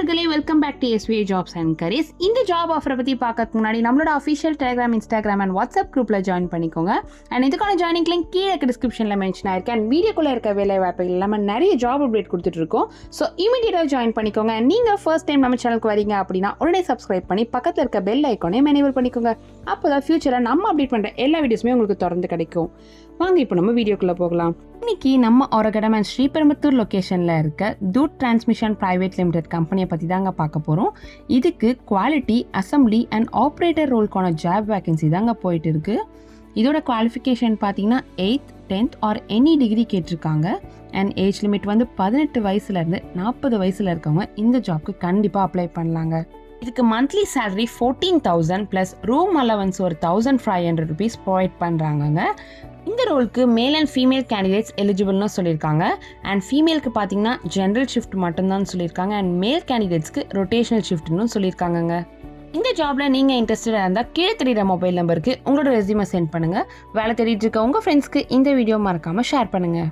நண்பர்களே, welcome back to SVA jobs and careers. இந்த job ஆஃபரை பற்றி பார்க்கறதுக்கு முன்னாடி நம்மளோட official Telegram, Instagram and WhatsApp குரூப்பில் ஜாயின் பண்ணிக்கோங்க. அண்ட் இதுக்கான ஜாயினிங் லிங்க் கீழே டிஸ்கிரிப்ஷனில் மென்ஷன் ஆயிருக்கு. அண்ட் வீடியோக்குள்ளே இருக்க வேலை வாய்ப்புகள் இல்லாமல் நிறைய ஜாப் அப்டேட் கொடுத்துட்ருக்கோம். ஸோ இமீடியட்டாக ஜாயின் பண்ணிக்கோங்க. அண்ட் நீங்கள் ஃபர்ஸ்ட் டைம் நம்ம சேனலுக்கு வரீங்க அப்படின்னா உடனே சப்ஸ்கிரைப் பண்ணி பக்கத்தில் இருக்க பெல் ஐக்கானையும் எனேபிள் பண்ணிக்கோங்க. அப்போ தான் ஃபியூச்சரில் நம்ம அப்டேட் பண்ணுற எல்லா வீடியோஸுமே உங்களுக்கு தொடர்ந்து கிடைக்கும். வாங்க இப்போ நம்ம வீடியோக்குள்ளே போகலாம். இன்னைக்கு நம்ம ஒரகடம் அண்ட் ஸ்ரீபெரும்புத்தூர் லொக்கேஷனில் இருக்க தூட் டிரான்ஸ்மிஷன் பிரைவேட் லிமிடெட் கம்பெனியை பற்றி தாங்க பார்க்க போகிறோம். இதுக்கு குவாலிட்டி, அசம்பிளி அண்ட் ஆப்ரேட்டர் ரோல்க்கான ஜாப் வேகன்சி தாங்க போயிட்டு இருக்கு. இதோட குவாலிஃபிகேஷன் பார்த்தீங்கன்னா 8th, 10th or any degree கேட்டிருக்காங்க. அண்ட் ஏஜ் லிமிட் வந்து 18 வயசுலேருந்து 40 வயசில் இருக்கவங்க இந்த ஜாப்க்கு கண்டிப்பாக அப்ளை பண்ணலாங்க. இதுக்கு monthly salary 14,000 plus room allowance ஒரு 1,500 ருபீஸ் ப்ரொவைட் பண்ணுறாங்கங்க. இந்த ரோலுக்கு மேல் அண்ட் ஃபீமேல் கேண்டிடேட்ஸ் எலிஜிபிள்னு சொல்லியிருக்காங்க. அண்ட் ஃபீமேலுக்கு பார்த்தீங்கன்னா ஜென்ரல் ஷிஃப்ட் மட்டும்தான் சொல்லியிருக்காங்க. அண்ட் மேல் கேண்டிடேட்ஸ்க்கு ரொட்டேஷனல் ஷிஃப்ட்னு சொல்லியிருக்காங்கங்க. இந்த ஜாப்ல நீங்கள் இன்ட்ரெஸ்டடாக இருந்தால் கீழே தெரியுற மொபைல் நம்பருக்கு உங்களோட ரெஸ்யூமை சென்ட் பண்ணுங்கள். வேலை தேடிட்டு இருக்க உங்கள் ஃப்ரெண்ட்ஸ்க்கு இந்த வீடியோ மறக்காமல் ஷேர் பண்ணுங்கள்.